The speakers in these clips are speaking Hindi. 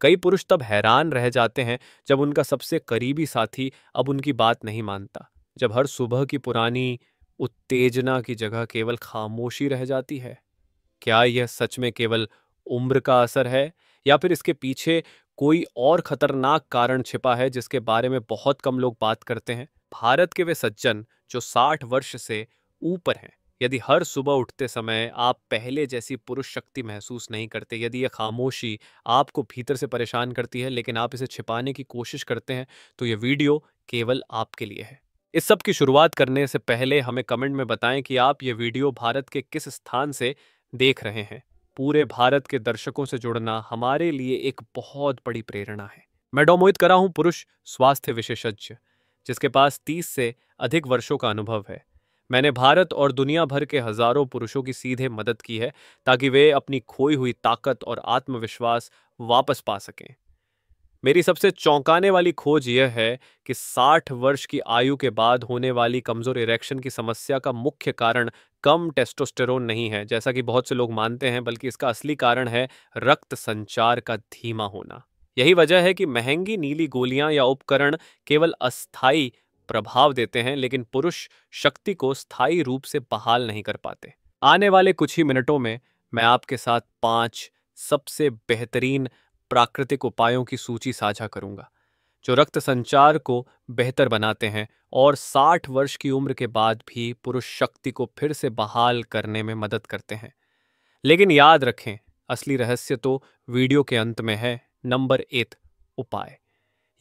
कई पुरुष तब हैरान रह जाते हैं जब उनका सबसे करीबी साथी अब उनकी बात नहीं मानता, जब हर सुबह की पुरानी उत्तेजना की जगह केवल खामोशी रह जाती है। क्या यह सच में केवल उम्र का असर है, या फिर इसके पीछे कोई और खतरनाक कारण छिपा है जिसके बारे में बहुत कम लोग बात करते हैं? भारत के वे सज्जन जो 60 वर्ष से ऊपर हैं, यदि हर सुबह उठते समय आप पहले जैसी पुरुष शक्ति महसूस नहीं करते, यदि यह खामोशी आपको भीतर से परेशान करती है लेकिन आप इसे छिपाने की कोशिश करते हैं, तो यह वीडियो केवल आपके लिए है। इस सब की शुरुआत करने से पहले हमें कमेंट में बताएं कि आप ये वीडियो भारत के किस स्थान से देख रहे हैं। पूरे भारत के दर्शकों से जुड़ना हमारे लिए एक बहुत बड़ी प्रेरणा है। मैं डॉ मोहित करा हूं, पुरुष स्वास्थ्य विशेषज्ञ, जिसके पास 30 से अधिक वर्षों का अनुभव है। मैंने भारत और दुनिया भर के हजारों पुरुषों की सीधे मदद की है ताकि वे अपनी खोई हुई ताकत और आत्मविश्वास वापस पा सकें। मेरी सबसे चौंकाने वाली खोज यह है कि 60 वर्ष की आयु के बाद होने वाली कमजोर इरेक्शन की समस्या का मुख्य कारण कम टेस्टोस्टेरोन नहीं है, जैसा कि बहुत से लोग मानते हैं, बल्कि इसका असली कारण है रक्त संचार का धीमा होना। यही वजह है कि महंगी नीली गोलियां या उपकरण केवल अस्थायी प्रभाव देते हैं, लेकिन पुरुष शक्ति को स्थायी रूप से बहाल नहीं कर पाते। आने वाले कुछ ही मिनटों में मैं आपके साथ 5 सबसे बेहतरीन प्राकृतिक उपायों की सूची साझा करूंगा जो रक्त संचार को बेहतर बनाते हैं और 60 वर्ष की उम्र के बाद भी पुरुष शक्ति को फिर से बहाल करने में मदद करते हैं। लेकिन याद रखें, असली रहस्य तो वीडियो के अंत में है। नंबर 1 उपाय।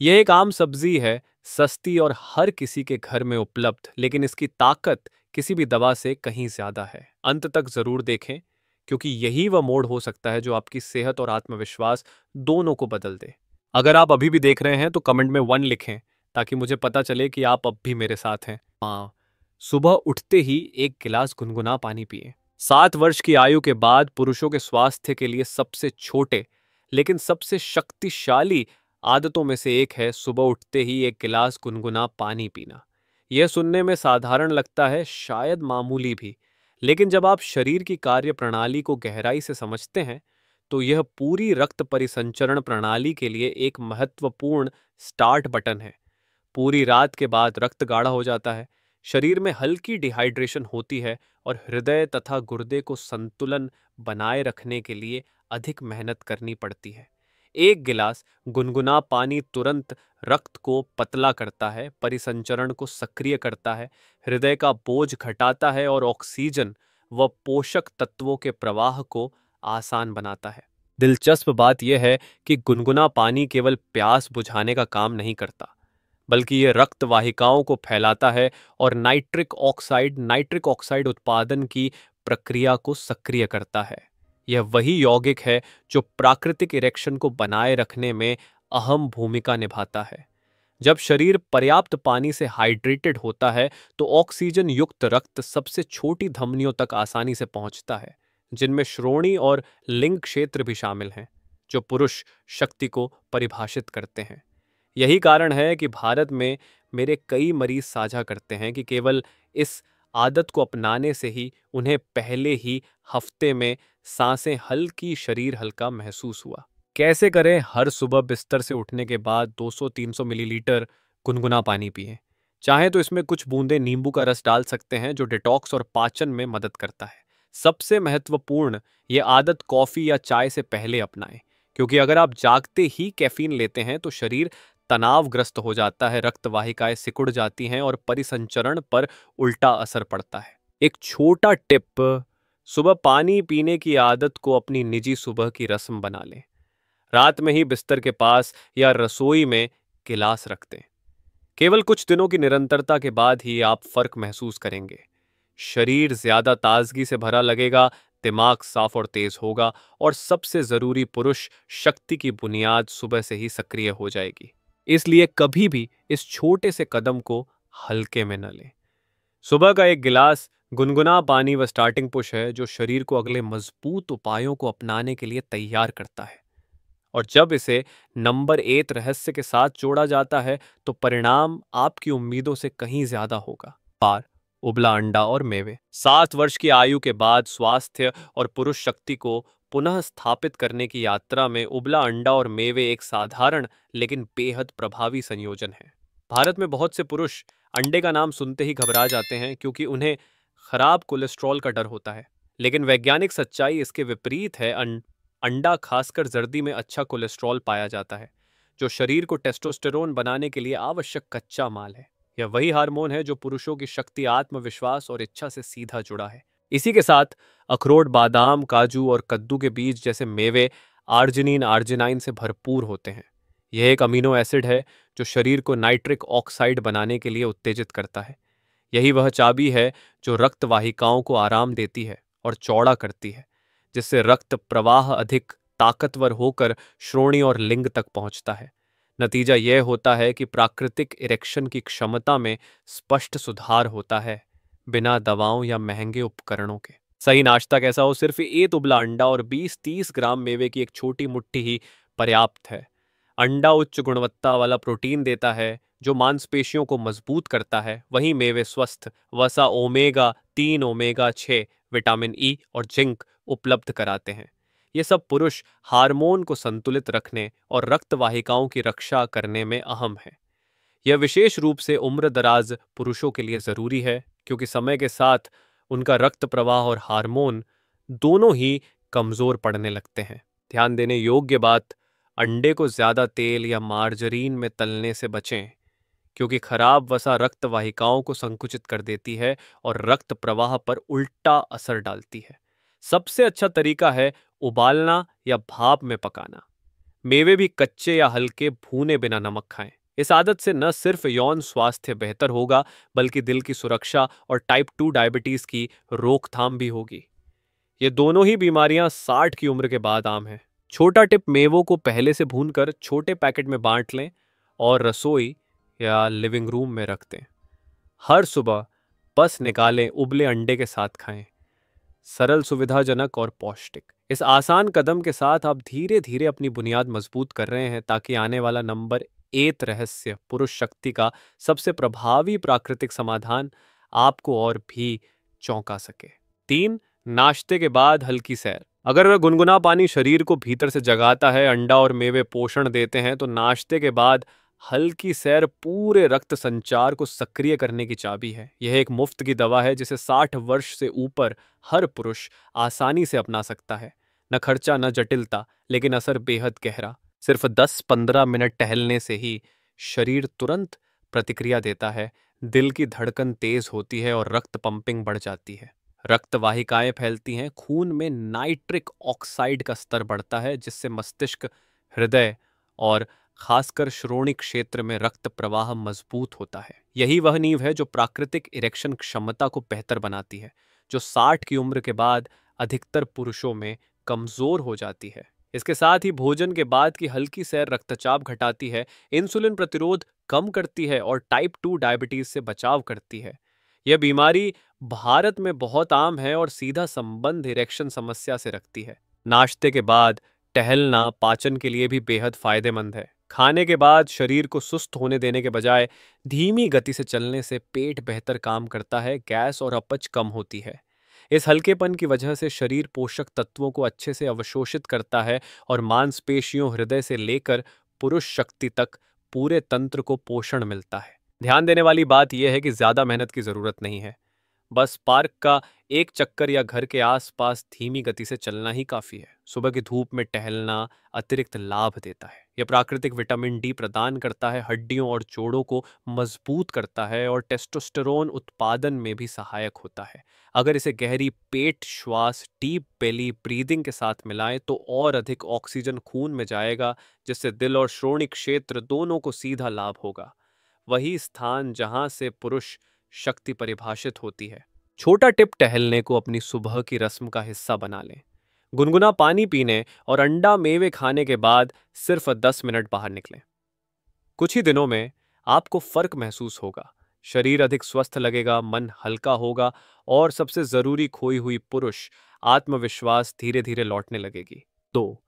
यह एक आम सब्जी है, सस्ती और हर किसी के घर में उपलब्ध, लेकिन इसकी ताकत किसी भी दवा से कहीं ज्यादा है। अंत तक जरूर देखें, क्योंकि यही वह मोड़ हो सकता है जो आपकी सेहत और आत्मविश्वास दोनों को बदल दे। अगर आप अभी भी देख रहे हैं तो कमेंट में 1 लिखें ताकि मुझे पता चले कि आप अब भी मेरे साथ हैं। हाँ, सुबह उठते ही एक गिलास गुनगुना पानी पिएं। 7 वर्ष की आयु के बाद पुरुषों के स्वास्थ्य के लिए सबसे छोटे लेकिन सबसे शक्तिशाली आदतों में से एक है सुबह उठते ही एक गिलास गुनगुना पानी पीना। यह सुनने में साधारण लगता है, शायद मामूली भी, लेकिन जब आप शरीर की कार्य प्रणाली को गहराई से समझते हैं तो यह पूरी रक्त परिसंचरण प्रणाली के लिए एक महत्वपूर्ण स्टार्ट बटन है। पूरी रात के बाद रक्त गाढ़ा हो जाता है, शरीर में हल्की डिहाइड्रेशन होती है और हृदय तथा गुर्दे को संतुलन बनाए रखने के लिए अधिक मेहनत करनी पड़ती है। एक गिलास गुनगुना पानी तुरंत रक्त को पतला करता है, परिसंचरण को सक्रिय करता है, हृदय का बोझ घटाता है और ऑक्सीजन व पोषक तत्वों के प्रवाह को आसान बनाता है। दिलचस्प बात यह है कि गुनगुना पानी केवल प्यास बुझाने का काम नहीं करता, बल्कि यह रक्त वाहिकाओं को फैलाता है और नाइट्रिक ऑक्साइड उत्पादन की प्रक्रिया को सक्रिय करता है। यह वही यौगिक है जो प्राकृतिक इरेक्शन को बनाए रखने में अहम भूमिका निभाता है। जब शरीर पर्याप्त पानी से हाइड्रेटेड होता है तो ऑक्सीजन युक्त रक्त सबसे छोटी धमनियों तक आसानी से पहुंचता है, जिनमें श्रोणि और लिंग क्षेत्र भी शामिल हैं, जो पुरुष शक्ति को परिभाषित करते हैं। यही कारण है कि भारत में मेरे कई मरीज साझा करते हैं कि केवल इस आदत को अपनाने से ही उन्हें पहले ही हफ्ते में सांसें हल्की, शरीर हल्का महसूस हुआ। कैसे करें? हर सुबह बिस्तर से उठने के बाद 200-300 मिलीलीटर गुनगुना पानी पिएं। चाहे तो इसमें कुछ बूंदे नींबू का रस डाल सकते हैं, जो डिटॉक्स और पाचन में मदद करता है। सबसे महत्वपूर्ण, ये आदत कॉफी या चाय से पहले अपनाएं, क्योंकि अगर आप जागते ही कैफीन लेते हैं तो शरीर तनावग्रस्त हो जाता है, रक्त वाहिकाएं सिकुड़ जाती हैं और परिसंचरण पर उल्टा असर पड़ता है। एक छोटा टिप, सुबह पानी पीने की आदत को अपनी निजी सुबह की रस्म बना लें। रात में ही बिस्तर के पास या रसोई में गिलास रख दें। केवल कुछ दिनों की निरंतरता के बाद ही आप फर्क महसूस करेंगे। शरीर ज्यादा ताजगी से भरा लगेगा, दिमाग साफ और तेज होगा और सबसे जरूरी, पुरुष शक्ति की बुनियाद सुबह से ही सक्रिय हो जाएगी। इसलिए कभी भी इस छोटे से कदम को हल्के में न लें। सुबह का एक गिलास गुनगुना पानी व स्टार्टिंग पुश है जो शरीर को अगले मजबूत उपायों को अपनाने के लिए तैयार करता है। और जब इसे नंबर 1 रहस्य के साथ जोड़ा जाता है तो परिणाम आपकी उम्मीदों से कहीं ज्यादा होगा। पार उबला अंडा और मेवे। 7 वर्ष की आयु के बाद स्वास्थ्य और पुरुष शक्ति को पुनः स्थापित करने की यात्रा में उबला अंडा और मेवे एक साधारण लेकिन बेहद प्रभावी संयोजन है। भारत में बहुत से पुरुष अंडे का नाम सुनते ही घबरा जाते हैं क्योंकि उन्हें खराब कोलेस्ट्रॉल का डर होता है। लेकिन वैज्ञानिक सच्चाई इसके विपरीत है। अंडा, खासकर जर्दी में अच्छा कोलेस्ट्रॉल पाया जाता है, जो शरीर को टेस्टोस्टेरोन बनाने के लिए आवश्यक कच्चा माल है। यह वही हार्मोन है जो पुरुषों की शक्ति, आत्मविश्वास और इच्छा से सीधा जुड़ा है। इसी के साथ अखरोट, बादाम, काजू और कद्दू के बीज जैसे मेवे आर्जिनिन, आर्जिनाइन से भरपूर होते हैं। यह एक अमीनो एसिड है जो शरीर को नाइट्रिक ऑक्साइड बनाने के लिए उत्तेजित करता है। यही वह चाबी है जो रक्त वाहिकाओं को आराम देती है और चौड़ा करती है, जिससे रक्त प्रवाह अधिक ताकतवर होकर श्रोणि और लिंग तक पहुंचता है। नतीजा यह होता है कि प्राकृतिक इरेक्शन की क्षमता में स्पष्ट सुधार होता है, बिना दवाओं या महंगे उपकरणों के। सही नाश्ता कैसा हो? सिर्फ एक उबला अंडा और 20-30 ग्राम मेवे की एक छोटी मुट्ठी ही पर्याप्त है। अंडा उच्च गुणवत्ता वाला प्रोटीन देता है जो मांसपेशियों को मजबूत करता है, वहीं मेवे स्वस्थ वसा, ओमेगा 3, ओमेगा 6, विटामिन ई और जिंक उपलब्ध कराते हैं। ये सब पुरुष हार्मोन को संतुलित रखने और रक्त वाहिकाओं की रक्षा करने में अहम है। यह विशेष रूप से उम्र दराज पुरुषों के लिए जरूरी है, क्योंकि समय के साथ उनका रक्त प्रवाह और हार्मोन दोनों ही कमजोर पड़ने लगते हैं। ध्यान देने योग्य बात, अंडे को ज्यादा तेल या मार्जरीन में तलने से बचें, क्योंकि खराब वसा रक्त वाहिकाओं को संकुचित कर देती है और रक्त प्रवाह पर उल्टा असर डालती है। सबसे अच्छा तरीका है उबालना या भाप में पकाना। मेवे भी कच्चे या हल्के भूने बिना नमक खाएं। इस आदत से न सिर्फ यौन स्वास्थ्य बेहतर होगा, बल्कि दिल की सुरक्षा और टाइप 2 डायबिटीज की रोकथाम भी होगी। ये दोनों ही बीमारियां 60 की उम्र के बाद आम हैं। छोटा टिप, मेवों को पहले से भूनकर छोटे पैकेट में बांट लें और रसोई या लिविंग रूम में रख दें। हर सुबह बस निकालें, उबले अंडे के साथ खाएं। सरल, सुविधाजनक और पौष्टिक। इस आसान कदम के साथ आप धीरे धीरे अपनी बुनियाद मजबूत कर रहे हैं, ताकि आने वाला नंबर 1 रहस्य, पुरुष शक्ति का सबसे प्रभावी प्राकृतिक समाधान, आपको और भी चौंका सके। 3, नाश्ते के बाद हल्की सैर। अगर वह गुनगुना पानी शरीर को भीतर से जगाता है, अंडा और मेवे पोषण देते हैं, तो नाश्ते के बाद हल्की सैर पूरे रक्त संचार को सक्रिय करने की चाबी है। यह एक मुफ्त की दवा है जिसे 60 वर्ष से ऊपर हर पुरुष आसानी से अपना सकता है। न खर्चा, न जटिलता, लेकिन असर बेहद गहरा। सिर्फ 10-15 मिनट टहलने से ही शरीर तुरंत प्रतिक्रिया देता है, दिल की धड़कन तेज होती है और रक्त पंपिंग बढ़ जाती है। रक्त वाहिकाएं फैलती हैं, खून में नाइट्रिक ऑक्साइड का स्तर बढ़ता है, जिससे मस्तिष्क, हृदय और खासकर श्रोणि क्षेत्र में रक्त प्रवाह मजबूत होता है। यही वह नींव है जो प्राकृतिक इरेक्शन क्षमता को बेहतर बनाती है, जो 60 की उम्र के बाद अधिकतर पुरुषों में कमजोर हो जाती है। इसके साथ ही भोजन के बाद की हल्की सैर रक्तचाप घटाती है, इंसुलिन प्रतिरोध कम करती है और टाइप 2 डायबिटीज से बचाव करती है। यह बीमारी भारत में बहुत आम है और सीधा संबंध इरेक्शन समस्या से रखती है। नाश्ते के बाद टहलना पाचन के लिए भी बेहद फायदेमंद है। खाने के बाद शरीर को सुस्त होने देने के बजाय धीमी गति से चलने से पेट बेहतर काम करता है, गैस और अपच कम होती है। इस हल्केपन की वजह से शरीर पोषक तत्वों को अच्छे से अवशोषित करता है और मांसपेशियों, हृदय से लेकर पुरुष शक्ति तक पूरे तंत्र को पोषण मिलता है। ध्यान देने वाली बात यह है कि ज्यादा मेहनत की जरूरत नहीं है। बस पार्क का एक चक्कर या घर के आसपास धीमी गति से चलना ही काफी है। सुबह की धूप में टहलना अतिरिक्त लाभ देता है। यह प्राकृतिक विटामिन डी प्रदान करता है, हड्डियों और जोड़ों को मजबूत करता है और टेस्टोस्टेरोन उत्पादन में भी सहायक होता है। अगर इसे गहरी पेट श्वास, डीप बेली ब्रीदिंग के साथ मिलाएं तो और अधिक ऑक्सीजन खून में जाएगा, जिससे दिल और श्रोणि क्षेत्र दोनों को सीधा लाभ होगा। वही स्थान जहां से पुरुष शक्ति परिभाषित होती है। छोटा टिप, टहलने को अपनी सुबह की रस्म का हिस्सा बना लें। गुनगुना पानी पीने और अंडा मेवे खाने के बाद सिर्फ 10 मिनट बाहर निकलें। कुछ ही दिनों में आपको फर्क महसूस होगा। शरीर अधिक स्वस्थ लगेगा, मन हल्का होगा और सबसे जरूरी, खोई हुई पुरुष आत्मविश्वास धीरे धीरे लौटने लगेगी। 2,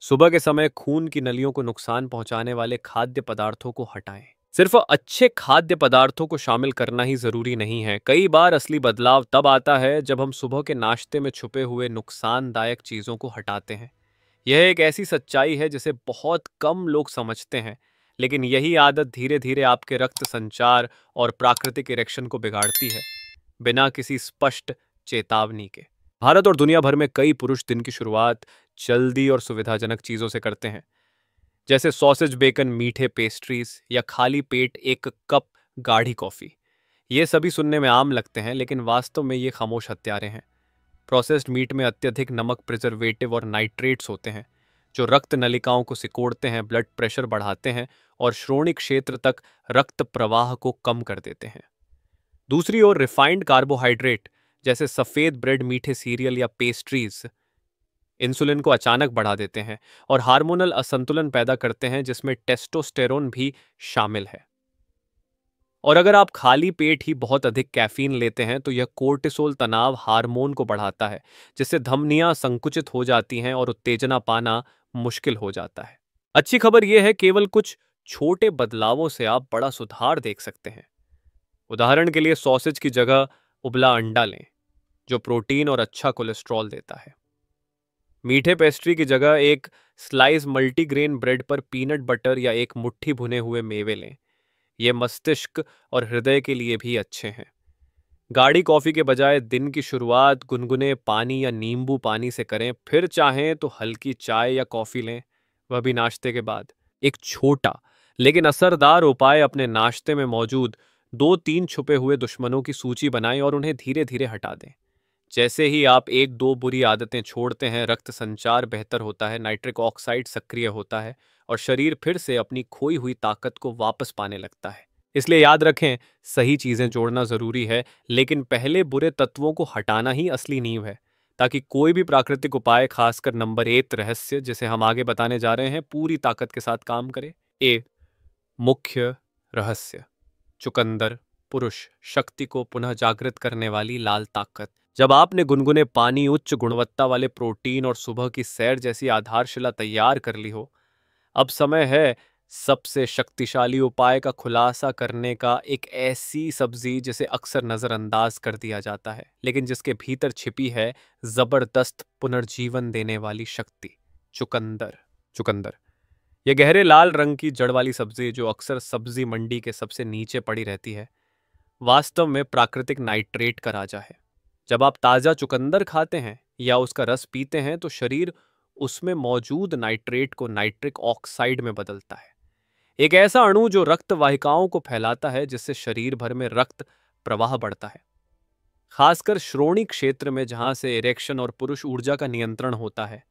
सुबह के समय खून की नलियों को नुकसान पहुंचाने वाले खाद्य पदार्थों को हटाएं। सिर्फ अच्छे खाद्य पदार्थों को शामिल करना ही जरूरी नहीं है। कई बार असली बदलाव तब आता है जब हम सुबह के नाश्ते में छुपे हुए नुकसानदायक चीजों को हटाते हैं। यह एक ऐसी सच्चाई है जिसे बहुत कम लोग समझते हैं, लेकिन यही आदत धीरे धीरे आपके रक्त संचार और प्राकृतिक इरेक्शन को बिगाड़ती है, बिना किसी स्पष्ट चेतावनी के। भारत और दुनिया भर में कई पुरुष दिन की शुरुआत जल्दी और सुविधाजनक चीजों से करते हैं, जैसे सॉसेज, बेकन, मीठे पेस्ट्रीज या खाली पेट एक कप गाढ़ी कॉफी। ये सभी सुनने में आम लगते हैं, लेकिन वास्तव में ये खामोश हत्यारे हैं। प्रोसेस्ड मीट में अत्यधिक नमक, प्रिजर्वेटिव और नाइट्रेट्स होते हैं, जो रक्त नलिकाओं को सिकोड़ते हैं, ब्लड प्रेशर बढ़ाते हैं और श्रोणि क्षेत्र तक रक्त प्रवाह को कम कर देते हैं। दूसरी ओर रिफाइंड कार्बोहाइड्रेट जैसे सफेद ब्रेड, मीठे सीरियल या पेस्ट्रीज इंसुलिन को अचानक बढ़ा देते हैं और हार्मोनल असंतुलन पैदा करते हैं, जिसमें टेस्टोस्टेरोन भी शामिल है। और अगर आप खाली पेट ही बहुत अधिक कैफीन लेते हैं तो यह कोर्टिसोल तनाव हार्मोन को बढ़ाता है, जिससे धमनियां संकुचित हो जाती हैं और उत्तेजना पाना मुश्किल हो जाता है। अच्छी खबर यह है, केवल कुछ छोटे बदलावों से आप बड़ा सुधार देख सकते हैं। उदाहरण के लिए सॉसेज की जगह उबला अंडा लें, जो प्रोटीन और अच्छा कोलेस्ट्रॉल देता है। मीठे पेस्ट्री की जगह एक स्लाइस मल्टीग्रेन ब्रेड पर पीनट बटर या एक मुट्ठी भुने हुए मेवे लें। ये मस्तिष्क और हृदय के लिए भी अच्छे हैं। गाढ़ी कॉफी के बजाय दिन की शुरुआत गुनगुने पानी या नींबू पानी से करें। फिर चाहें तो हल्की चाय या कॉफी लें, वह भी नाश्ते के बाद। एक छोटा लेकिन असरदार उपाय, अपने नाश्ते में मौजूद 2-3 छुपे हुए दुश्मनों की सूची बनाएं और उन्हें धीरे धीरे हटा दें। जैसे ही आप 1-2 बुरी आदतें छोड़ते हैं, रक्त संचार बेहतर होता है, नाइट्रिक ऑक्साइड सक्रिय होता है और शरीर फिर से अपनी खोई हुई ताकत को वापस पाने लगता है। इसलिए याद रखें, सही चीजें जोड़ना जरूरी है, लेकिन पहले बुरे तत्वों को हटाना ही असली नींव है, ताकि कोई भी प्राकृतिक उपाय, खासकर नंबर 1 रहस्य जिसे हम आगे बताने जा रहे हैं, पूरी ताकत के साथ काम करे। ए, मुख्य रहस्य। चुकंदर पुरुष शक्ति को पुनः जागृत करने वाली लाल ताकत। जब आपने गुनगुने पानी, उच्च गुणवत्ता वाले प्रोटीन और सुबह की सैर जैसी आधारशिला तैयार कर ली हो, अब समय है सबसे शक्तिशाली उपाय का खुलासा करने का। एक ऐसी सब्जी जिसे अक्सर नजरअंदाज कर दिया जाता है, लेकिन जिसके भीतर छिपी है जबरदस्त पुनर्जीवन देने वाली शक्ति। चुकंदर। चुकंदर यह गहरे लाल रंग की जड़ वाली सब्जी, जो अक्सर सब्जी मंडी के सबसे नीचे पड़ी रहती है, वास्तव में प्राकृतिक नाइट्रेट का राजा है। जब आप ताज़ा चुकंदर खाते हैं या उसका रस पीते हैं, तो शरीर उसमें मौजूद नाइट्रेट को नाइट्रिक ऑक्साइड में बदलता है, एक ऐसा अणु जो रक्त वाहिकाओं को फैलाता है, जिससे शरीर भर में रक्त प्रवाह बढ़ता है, खासकर श्रोणि क्षेत्र में, जहां से इरेक्शन और पुरुष ऊर्जा का नियंत्रण होता है।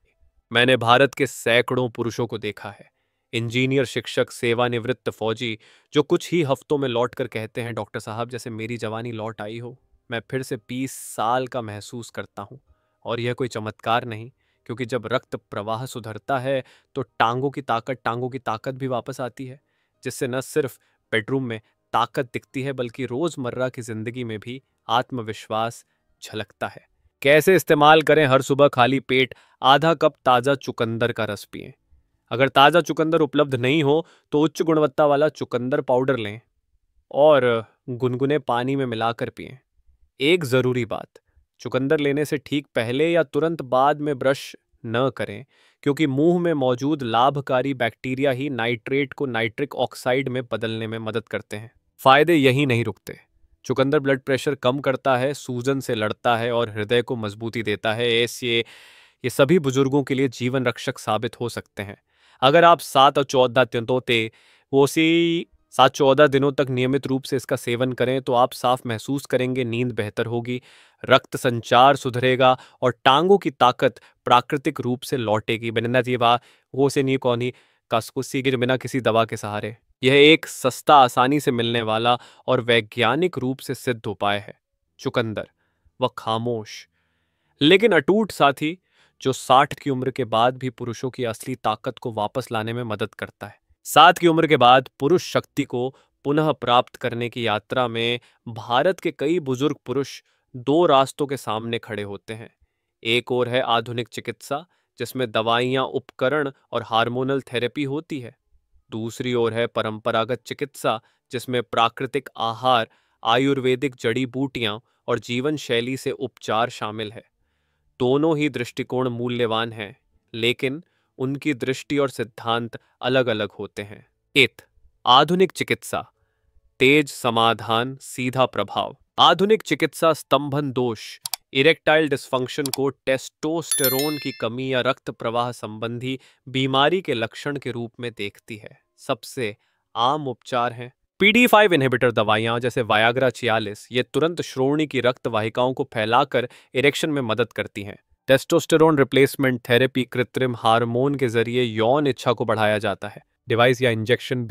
मैंने भारत के सैकड़ों पुरुषों को देखा है, इंजीनियर, शिक्षक, सेवानिवृत्त फौजी, जो कुछ ही हफ्तों में लौट कर कहते हैं, डॉक्टर साहब, जैसे मेरी जवानी लौट आई हो, मैं फिर से 20 साल का महसूस करता हूँ। और यह कोई चमत्कार नहीं, क्योंकि जब रक्त प्रवाह सुधरता है तो टांगों की ताकत भी वापस आती है, जिससे न सिर्फ बेडरूम में ताकत दिखती है, बल्कि रोजमर्रा की जिंदगी में भी आत्मविश्वास झलकता है। कैसे इस्तेमाल करें? हर सुबह खाली पेट आधा कप ताज़ा चुकंदर का रस पिएं। अगर ताज़ा चुकंदर उपलब्ध नहीं हो तो उच्च गुणवत्ता वाला चुकंदर पाउडर लें और गुनगुने पानी में मिलाकर पिएं। एक ज़रूरी बात, चुकंदर लेने से ठीक पहले या तुरंत बाद में ब्रश न करें, क्योंकि मुंह में मौजूद लाभकारी बैक्टीरिया ही नाइट्रेट को नाइट्रिक ऑक्साइड में बदलने में मदद करते हैं। फायदे यही नहीं रुकते। चुकंदर ब्लड प्रेशर कम करता है, सूजन से लड़ता है और हृदय को मजबूती देता है। ये सभी बुजुर्गों के लिए जीवन रक्षक साबित हो सकते हैं। अगर आप 7-14 दिनों तक नियमित रूप से इसका सेवन करें, तो आप साफ महसूस करेंगे, नींद बेहतर होगी, रक्त संचार सुधरेगा और टांगों की ताकत प्राकृतिक रूप से लौटेगी। बिना जीवा वो से नहीं कौनी कसकुसी के बिना किसी दवा के सहारे। यह एक सस्ता, आसानी से मिलने वाला और वैज्ञानिक रूप से सिद्ध उपाय है। चुकंदर, वह खामोश लेकिन अटूट साथी, जो 60 की उम्र के बाद भी पुरुषों की असली ताकत को वापस लाने में मदद करता है। 7 की उम्र के बाद पुरुष शक्ति को पुनः प्राप्त करने की यात्रा में भारत के कई बुजुर्ग पुरुष 2 रास्तों के सामने खड़े होते हैं। एक ओर है आधुनिक चिकित्सा, जिसमें दवाइयां, उपकरण और हार्मोनल थेरेपी होती है। दूसरी ओर है परंपरागत चिकित्सा, जिसमें प्राकृतिक आहार, आयुर्वेदिक जड़ी बूटियां और जीवन शैली से उपचार शामिल है। दोनों ही दृष्टिकोण मूल्यवान हैं, लेकिन उनकी दृष्टि और सिद्धांत अलग-अलग होते हैं। एथ आधुनिक चिकित्सा, तेज समाधान, सीधा प्रभाव। आधुनिक चिकित्सा स्तंभन दोष, इरेक्टाइल डिस्फंक्शन को टेस्टोस्टेरोन की कमी या रक्त प्रवाह संबंधी बीमारी के लक्षण के रूप में देखती है। सबसे आम उपचार हैं PD5 इनहिबिटर दवाइयां जैसे वायाग्रा 46। ये तुरंत श्रोणि की रक्त वाहिकाओं को फैलाकर इरेक्शन में मदद करती हैं। टेस्टोस्टेरोन रिप्लेसमेंट थेरेपी, कृत्रिम हार्मोन के जरिए यौन इच्छा को बढ़ाया जाता है। डिवाइस या इंजेक्शन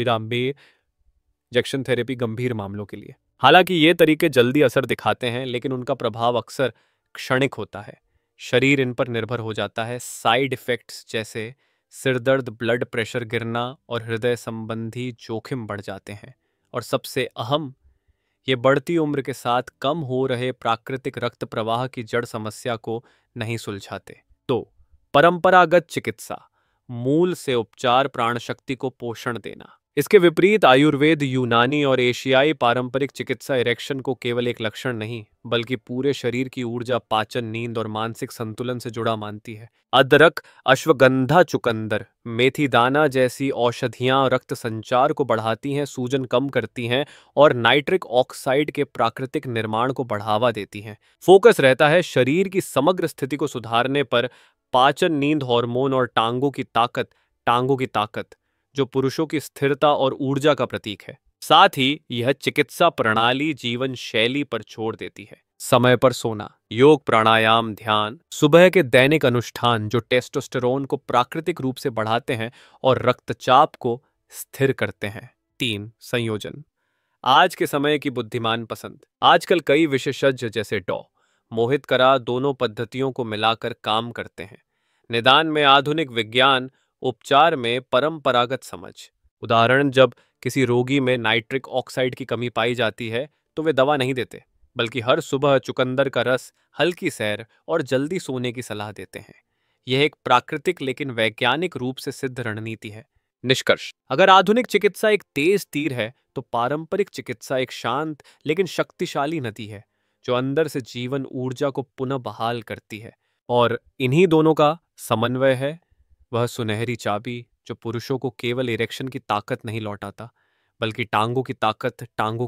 इंजेक्शन थेरेपी गंभीर मामलों के लिए। हालांकि ये तरीके जल्दी असर दिखाते हैं, लेकिन उनका प्रभाव अक्सर क्षणिक होता है। शरीर इन पर निर्भर हो जाता है। साइड इफेक्ट्स जैसे सिरदर्द, ब्लड प्रेशर गिरना और हृदय संबंधी जोखिम बढ़ जाते हैं। और सबसे अहम, ये बढ़ती उम्र के साथ कम हो रहे प्राकृतिक रक्त प्रवाह की जड़ समस्या को नहीं सुलझाते। तो परंपरागत चिकित्सा, मूल से उपचार, प्राण शक्ति को पोषण देना। इसके विपरीत आयुर्वेद, यूनानी और एशियाई पारंपरिक चिकित्सा इरेक्शन को केवल एक लक्षण नहीं, बल्कि पूरे शरीर की ऊर्जा, पाचन, नींद और मानसिक संतुलन से जुड़ा मानती है। अदरक, अश्वगंधा, चुकंदर, मेथी दाना जैसी औषधियां रक्त संचार को बढ़ाती हैं, सूजन कम करती हैं और नाइट्रिक ऑक्साइड के प्राकृतिक निर्माण को बढ़ावा देती हैं। फोकस रहता है शरीर की समग्र स्थिति को सुधारने पर। पाचन, नींद, हार्मोन और टांगों की ताकत जो पुरुषों की स्थिरता और ऊर्जा का प्रतीक है। साथ ही यह चिकित्सा प्रणाली जीवन शैली पर छोड़ देती है। समय पर सोना, योग, प्राणायाम, ध्यान, सुबह के दैनिक अनुष्ठान जो टेस्टोस्टेरोन को प्राकृतिक रूप से बढ़ाते हैं और रक्तचाप को स्थिर करते हैं। 3. संयोजन, आज के समय की बुद्धिमान पसंद। आजकल कई विशेषज्ञ जैसे मोहित करा दोनों पद्धतियों को मिलाकर काम करते हैं। निदान में आधुनिक विज्ञान, उपचार में परंपरागत समझ। उदाहरण, जब किसी रोगी में नाइट्रिक ऑक्साइड की कमी पाई जाती है तो वे दवा नहीं देते, बल्कि हर सुबह चुकंदर का रस, हल्की सैर और जल्दी सोने की सलाह देते हैं। यह एक प्राकृतिक लेकिन वैज्ञानिक रूप से सिद्ध रणनीति है। निष्कर्ष, अगर आधुनिक चिकित्सा एक तेज तीर है, तो पारंपरिक चिकित्सा एक शांत लेकिन शक्तिशाली नदी है, जो अंदर से जीवन ऊर्जा को पुनः बहाल करती है। और इन्हीं दोनों का समन्वय है वह सुनहरी चाबी, जो पुरुषों को केवल इरेक्शन की ताकत नहीं लौटाता, बल्कि टांगों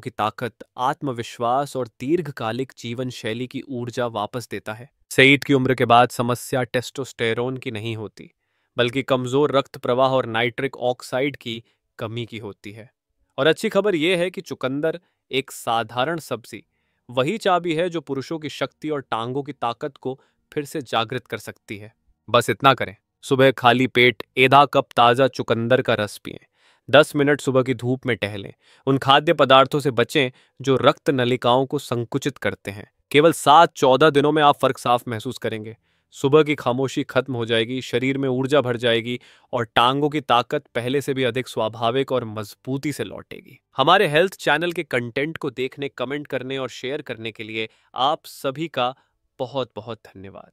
की ताकत, आत्मविश्वास और दीर्घकालिक जीवन शैली की ऊर्जा वापस देता है। सेठ की उम्र के बाद समस्या टेस्टोस्टेरोन की नहीं होती, बल्कि कमजोर रक्त प्रवाह और नाइट्रिक ऑक्साइड की कमी की होती है। और अच्छी खबर यह है कि चुकंदर, एक साधारण सब्जी, वही चाबी है जो पुरुषों की शक्ति और टांगों की ताकत को फिर से जागृत कर सकती है। बस इतना करें, सुबह खाली पेट आधा कप ताज़ा चुकंदर का रस पिएं, 10 मिनट सुबह की धूप में टहलें, उन खाद्य पदार्थों से बचें जो रक्त नलिकाओं को संकुचित करते हैं। केवल 7-14 दिनों में आप फर्क साफ महसूस करेंगे। सुबह की खामोशी खत्म हो जाएगी, शरीर में ऊर्जा भर जाएगी और टांगों की ताकत पहले से भी अधिक स्वाभाविक और मजबूती से लौटेगी। हमारे हेल्थ चैनल के कंटेंट को देखने, कमेंट करने और शेयर करने के लिए आप सभी का बहुत बहुत धन्यवाद।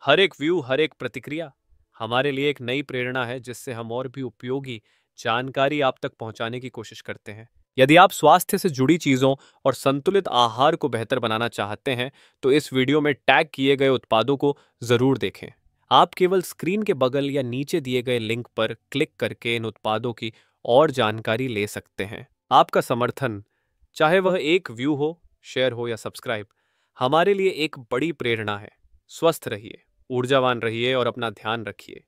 हर एक व्यू, हर एक प्रतिक्रिया हमारे लिए एक नई प्रेरणा है, जिससे हम और भी उपयोगी जानकारी आप तक पहुंचाने की कोशिश करते हैं। यदि आप स्वास्थ्य से जुड़ी चीजों और संतुलित आहार को बेहतर बनाना चाहते हैं, तो इस वीडियो में टैग किए गए उत्पादों को जरूर देखें। आप केवल स्क्रीन के बगल या नीचे दिए गए लिंक पर क्लिक करके इन उत्पादों की और जानकारी ले सकते हैं। आपका समर्थन, चाहे वह एक व्यू हो, शेयर हो या सब्सक्राइब, हमारे लिए एक बड़ी प्रेरणा है। स्वस्थ रहिए, ऊर्जावान रहिए और अपना ध्यान रखिए।